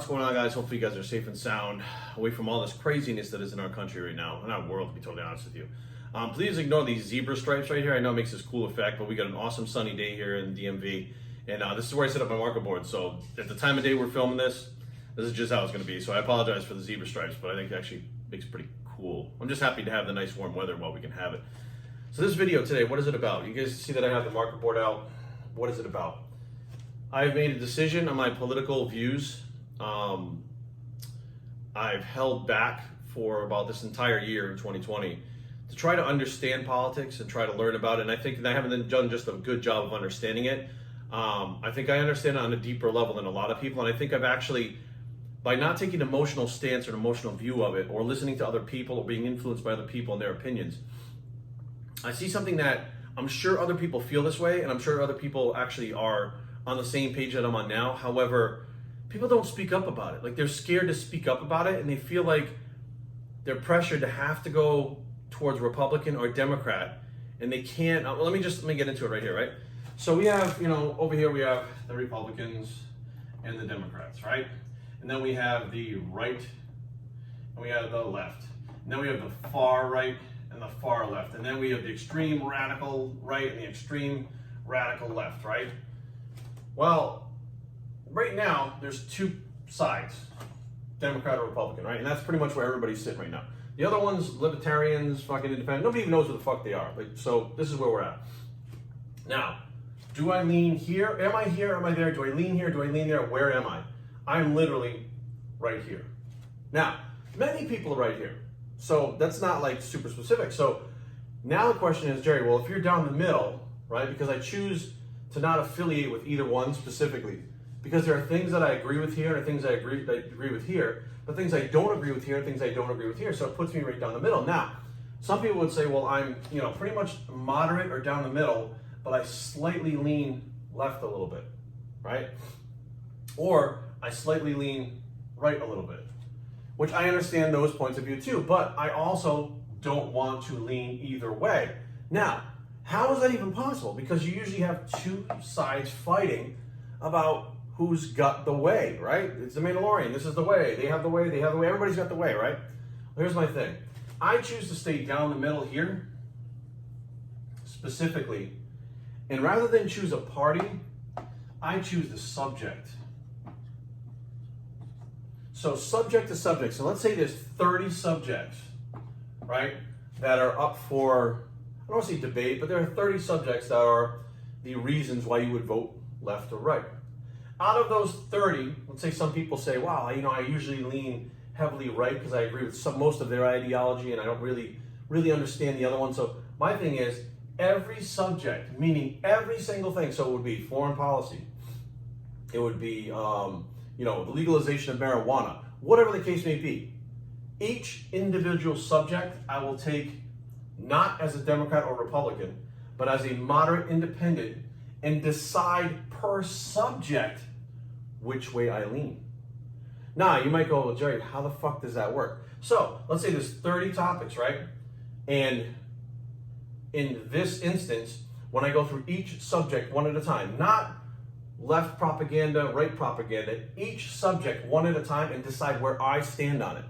going on, guys? Hopefully you guys are safe and sound, away from all this craziness that is in our country right now, and our world, to be totally honest with you. Please ignore these zebra stripes right here. I know it makes this cool effect, but we got an awesome sunny day here in DMV, and this is where I set up my marker board. So at the time of day we're filming this is just how it's going to be. So I apologize for the zebra stripes, but I think it actually makes it pretty cool. I'm just happy to have the nice warm weather while we can have it. So this video today, what is it about? You guys see that I have the marker board out. What is it about? I've made a decision on my political views. I've held back for about this entire year in 2020 to try to understand politics and try to learn about it. And I think that I haven't done just a good job of understanding it. I think I understand it on a deeper level than a lot of people. And I think I've actually, by not taking an emotional stance or an emotional view of it, or listening to other people or being influenced by other people and their opinions, I see something that I'm sure other people feel this way, and I'm sure other people actually are on the same page that I'm on now. However, people don't speak up about it. Like, they're scared to speak up about it, and they feel like they're pressured to have to go towards Republican or Democrat, and they can't. Well, let me get into it right here, right? So we have, over here we have the Republicans and the Democrats, right? And then we have the right, and we have the left. And then we have the far right and the far left. And then we have the extreme radical right and the extreme radical left, right? Well, right now, there's two sides, Democrat or Republican, right? And that's pretty much where everybody's sitting right now. The other ones, libertarians, fucking independent, nobody even knows what the fuck they are. Like, so this is where we're at. Now, do I lean here? Am I here? Am I there? Do I lean here? Do I lean there? Where am I? I'm literally right here. Now, many people are right here. So that's not like super specific. So now the question is, Jerry, well, if you're down the middle, right? Because I choose to not affiliate with either one specifically, because there are things that I agree with here and things I agree with here, but things I don't agree with here and things I don't agree with here. So it puts me right down the middle. Now, some people would say, well, I'm pretty much moderate or down the middle, but I slightly lean left a little bit, right? Or I slightly lean right a little bit, which I understand those points of view too, but I also don't want to lean either way. Now, how is that even possible? Because you usually have two sides fighting about who's got the way, right? It's the Mandalorian. This is the way. They have the way. They have the way. Everybody's got the way, right? Well, here's my thing. I choose to stay down the middle here, specifically. And rather than choose a party, I choose the subject. So subject to subject. So let's say there's 30 subjects, right, that are up for, I don't want to say debate, but there are 30 subjects that are the reasons why you would vote left or right. Out of those 30, let's say some people say, wow, I usually lean heavily right because I agree with most of their ideology and I don't really understand the other one. So my thing is, every subject, meaning every single thing, so it would be foreign policy, it would be the legalization of marijuana, whatever the case may be, each individual subject I will take not as a Democrat or Republican, but as a moderate independent and decide per subject which way I lean. Now, you might go, well, Jerry, how the fuck does that work? So, let's say there's 30 topics, right? And in this instance, when I go through each subject one at a time, not left propaganda, right propaganda, each subject one at a time and decide where I stand on it.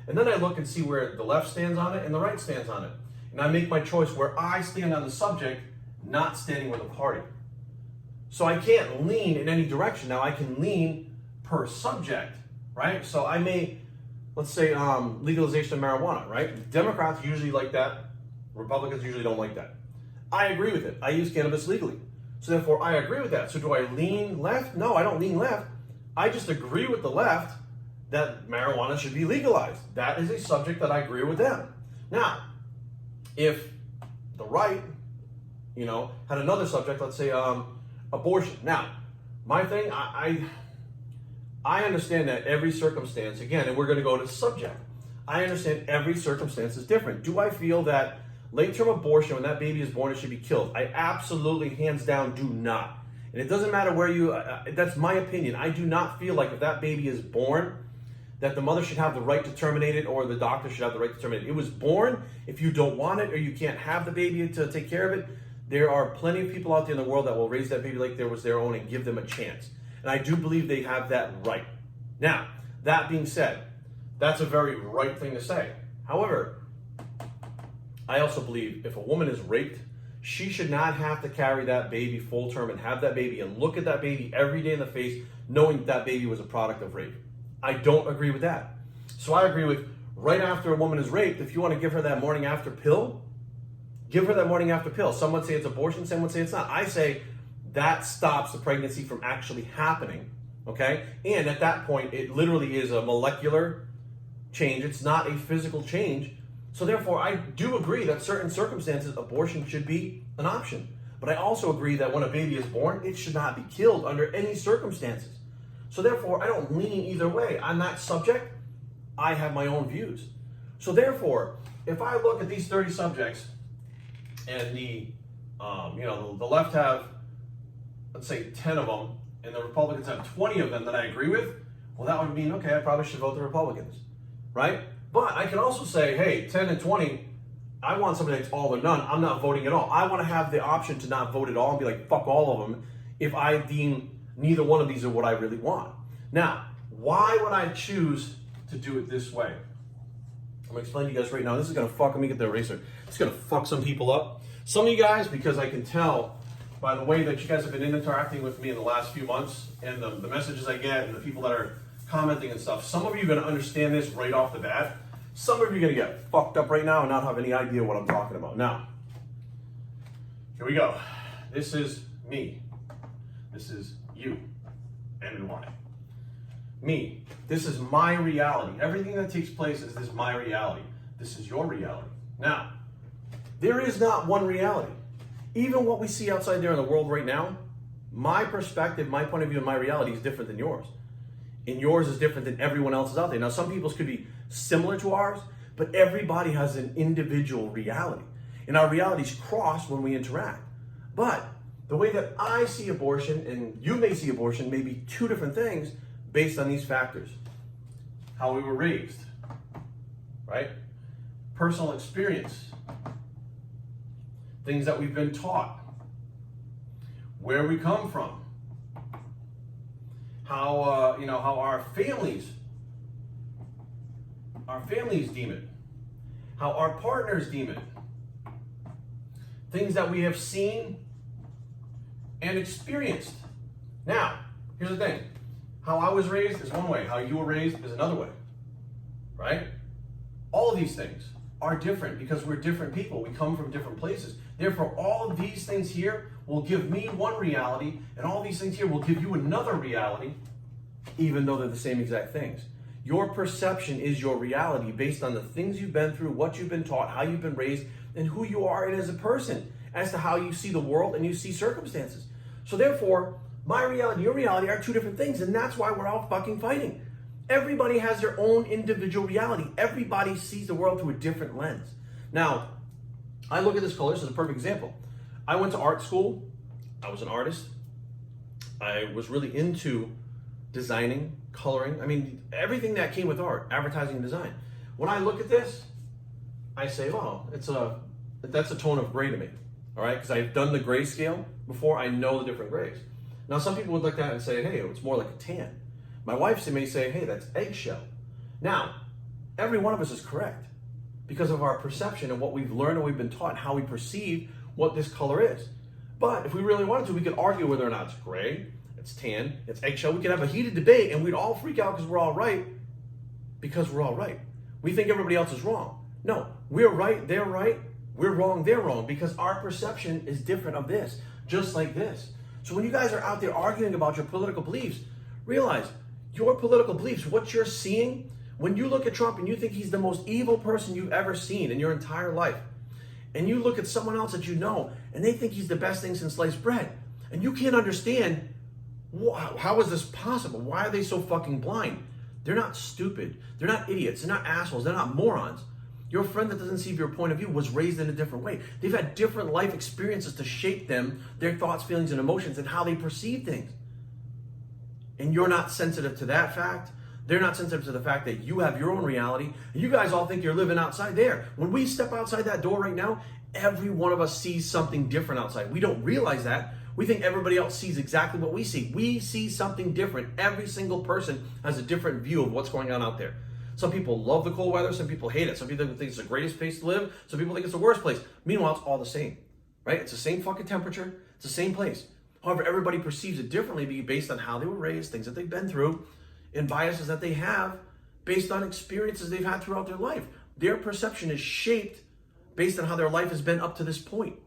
And then I look and see where the left stands on it and the right stands on it. And I make my choice where I stand on the subject, not standing with a party. So I can't lean in any direction. Now I can lean per subject, right? So I may, let's say legalization of marijuana, right? Democrats usually like that. Republicans usually don't like that. I agree with it. I use cannabis legally. So therefore, I agree with that. So do I lean left? No, I don't lean left. I just agree with the left that marijuana should be legalized. That is a subject that I agree with them. Now, if the right, had another subject, let's say abortion. Now, my thing, I understand that every circumstance, again, and we're going to go to subject. I understand every circumstance is different. Do I feel that late-term abortion, when that baby is born, it should be killed? I absolutely, hands down, do not. And it doesn't matter where that's my opinion. I do not feel like if that baby is born, that the mother should have the right to terminate it or the doctor should have the right to terminate it. It was born. If you don't want it or you can't have the baby to take care of it, there are plenty of people out there in the world that will raise that baby like there was their own and give them a chance. And I do believe they have that right. Now, That being said, that's a very right thing to say. However, I also believe if a woman is raped, she should not have to carry that baby full term and have that baby and look at that baby every day in the face knowing that baby was a product of rape. I don't agree with that. So I agree with right after a woman is raped, if you want to give her that morning after pill, give her that morning after pill. Some would say it's abortion, some would say it's not. I say that stops the pregnancy from actually happening, okay? And at that point, it literally is a molecular change. It's not a physical change. So therefore, I do agree that certain circumstances, abortion should be an option. But I also agree that when a baby is born, it should not be killed under any circumstances. So therefore, I don't lean either way. On that subject, I have my own views. So therefore, if I look at these 30 subjects and the left have, let's say 10 of them, and the Republicans have 20 of them that I agree with, well, that would mean, okay, I probably should vote the Republicans, right? But I can also say, hey, 10 and 20, I want something that's all or none. I'm not voting at all. I want to have the option to not vote at all and be like, fuck all of them if I deem neither one of these are what I really want. Now, why would I choose to do it this way? I'm going to explain to you guys right now. This is going to fuck, let me get the eraser. It's going to fuck some people up. Some of you guys, because I can tell by the way that you guys have been interacting with me in the last few months and the messages I get and the people that are commenting and stuff, some of you are going to understand this right off the bat. Some of you are going to get fucked up right now and not have any idea what I'm talking about. Now, here we go. This is me. This is you. And why? Me. This is my reality. Everything that takes place is this my reality. This is your reality. Now, there is not one reality. Even what we see outside there in the world right now, my perspective, my point of view, and my reality is different than yours. And yours is different than everyone else's out there. Now, some people's could be similar to ours, but everybody has an individual reality. And our realities cross when we interact. But the way that I see abortion and you may see abortion may be two different things based on these factors. How we were raised, right? Personal experience. Things that we've been taught. Where we come from. How our families deem it. How our partners deem it. Things that we have seen and experienced. Now, here's the thing. How I was raised is one way. How you were raised is another way. Right? All of these things are different because we're different people. We come from different places. Therefore, all of these things here will give me one reality, and all these things here will give you another reality, even though they're the same exact things. Your perception is your reality based on the things you've been through, what you've been taught, how you've been raised, and who you are as a person, as to how you see the world and you see circumstances. So therefore, my reality and your reality are two different things, and that's why we're all fucking fighting. Everybody has their own individual reality. Everybody sees the world through a different lens. Now, I look at this color. This is a perfect example. I went to art school. I was an artist. I was really into designing, coloring. I mean, everything that came with art, advertising and design. When I look at this, I say, well, that's a tone of gray to me. All right, because I've done the grayscale before. I know the different grays. Now, some people would look at that and say, hey, it's more like a tan. My wife may say, hey, that's eggshell. Now, every one of us is correct because of our perception and what we've learned and we've been taught and how we perceive what this color is. But if we really wanted to, we could argue whether or not it's gray, it's tan, it's eggshell. We could have a heated debate and we'd all freak out because we're all right. We think everybody else is wrong. No, we're right, they're right. We're wrong, they're wrong, because our perception is different of this, just like this. So when you guys are out there arguing about your political beliefs, realize your political beliefs, what you're seeing, when you look at Trump and you think he's the most evil person you've ever seen in your entire life, and you look at someone else that you know, and they think he's the best thing since sliced bread, and you can't understand, how is this possible? Why are they so fucking blind? They're not stupid. They're not idiots. They're not assholes. They're not morons. Your friend that doesn't see your point of view was raised in a different way. They've had different life experiences to shape them, their thoughts, feelings, and emotions, and how they perceive things. And you're not sensitive to that fact. They're not sensitive to the fact that you have your own reality. And you guys all think you're living outside there. When we step outside that door right now, every one of us sees something different outside. We don't realize that. We think everybody else sees exactly what we see. We see something different. Every single person has a different view of what's going on out there. Some people love the cold weather. Some people hate it. Some people think it's the greatest place to live. Some people think it's the worst place. Meanwhile, it's all the same, right? It's the same fucking temperature. It's the same place. However, everybody perceives it differently based on how they were raised, things that they've been through, and biases that they have based on experiences they've had throughout their life. Their perception is shaped based on how their life has been up to this point.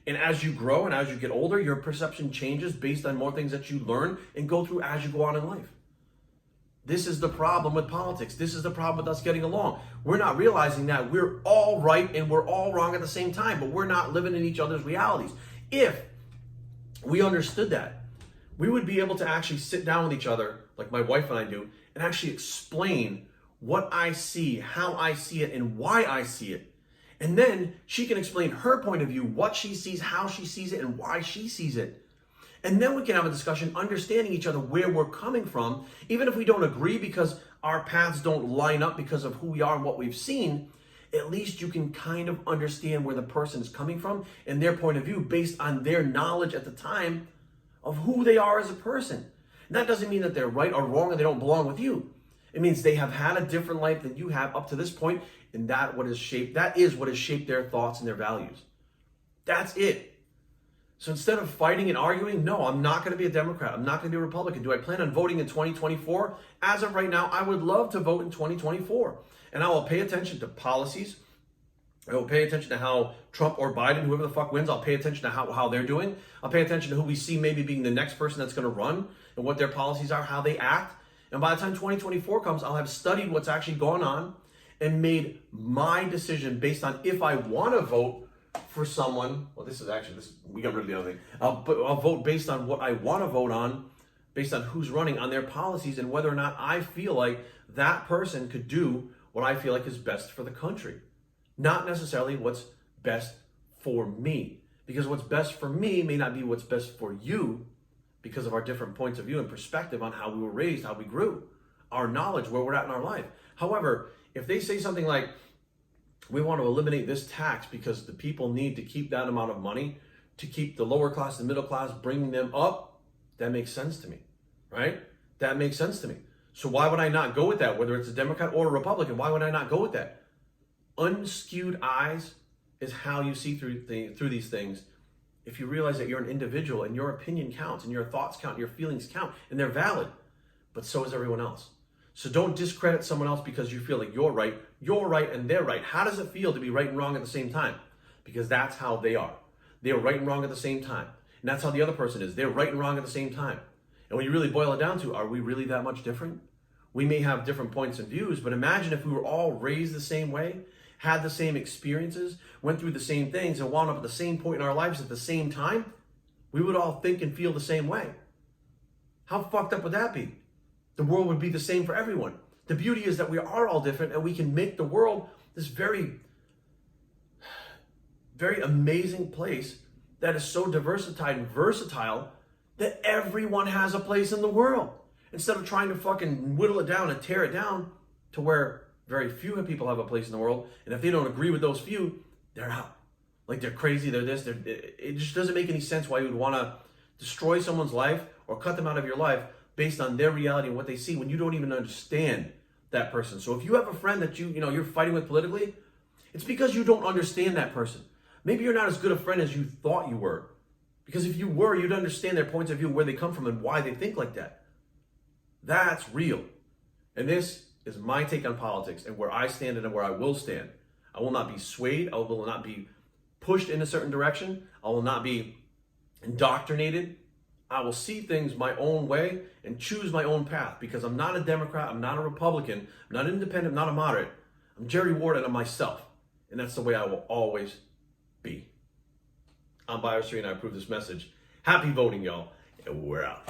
And as you grow and as you get older, your perception changes based on more things that you learn and go through as you go on in life. This is the problem with politics. This is the problem with us getting along. We're not realizing that we're all right and we're all wrong at the same time, but we're not living in each other's realities. If we understood that, we would be able to actually sit down with each other, like my wife and I do, and actually explain what I see, how I see it, and why I see it. And then she can explain her point of view, what she sees, how she sees it, and why she sees it. And then we can have a discussion, understanding each other, where we're coming from, even if we don't agree because our paths don't line up because of who we are and what we've seen. At least you can kind of understand where the person is coming from and their point of view based on their knowledge at the time of who they are as a person. And that doesn't mean that they're right or wrong and they don't belong with you. It means they have had a different life than you have up to this point, and that is what has shaped their thoughts and their values. That's it. So instead of fighting and arguing, no, I'm not going to be a Democrat. I'm not going to be a Republican. Do I plan on voting in 2024? As of right now, I would love to vote in 2024. And I will pay attention to policies. I will pay attention to how Trump or Biden, whoever the fuck wins, I'll pay attention to how they're doing. I'll pay attention to who we see maybe being the next person that's going to run and what their policies are, how they act. And by the time 2024 comes, I'll have studied what's actually going on and made my decision based on if I want to vote for someone. Well, we got rid of the other thing. I'll vote based on what I want to vote on, based on who's running, on their policies, and whether or not I feel like that person could do what I feel like is best for the country. Not necessarily what's best for me. Because what's best for me may not be what's best for you, because of our different points of view and perspective on how we were raised, how we grew, our knowledge, where we're at in our life. However, if they say something like, we want to eliminate this tax because the people need to keep that amount of money to keep the lower class, the middle class, bringing them up, that makes sense to me, right? That makes sense to me. So why would I not go with that? Whether it's a Democrat or a Republican, why would I not go with that? Unskewed eyes is how you see through these things. If you realize that you're an individual and your opinion counts and your thoughts count, your feelings count, and they're valid, but so is everyone else. So don't discredit someone else because you feel like you're right and they're right. How does it feel to be right and wrong at the same time? Because that's how they are. They're right and wrong at the same time. And that's how the other person is. They're right and wrong at the same time. And when you really boil it down to, are we really that much different? We may have different points and views, but imagine if we were all raised the same way, had the same experiences, went through the same things, and wound up at the same point in our lives at the same time. We would all think and feel the same way. How fucked up would that be? The world would be the same for everyone. The beauty is that we are all different and we can make the world this very, very amazing place that is so diversified and versatile that everyone has a place in the world. Instead of trying to fucking whittle it down and tear it down to where very few people have a place in the world, and if they don't agree with those few, they're out. Like they're crazy, they're this, it just doesn't make any sense why you would want to destroy someone's life or cut them out of your life based on their reality and what they see when you don't even understand that person. So if you have a friend that you're fighting with politically, it's because you don't understand that person. Maybe you're not as good a friend as you thought you were. Because if you were, you'd understand their points of view, where they come from and why they think like that. That's real. And this is my take on politics and where I stand and where I will stand. I will not be swayed. I will not be pushed in a certain direction. I will not be indoctrinated. I will see things my own way and choose my own path, because I'm not a Democrat, I'm not a Republican, I'm not an independent, I'm not a moderate. I'm Jerry Ward and I'm myself. And that's the way I will always be. I'm Biosphere and I approve this message. Happy voting, y'all. And we're out.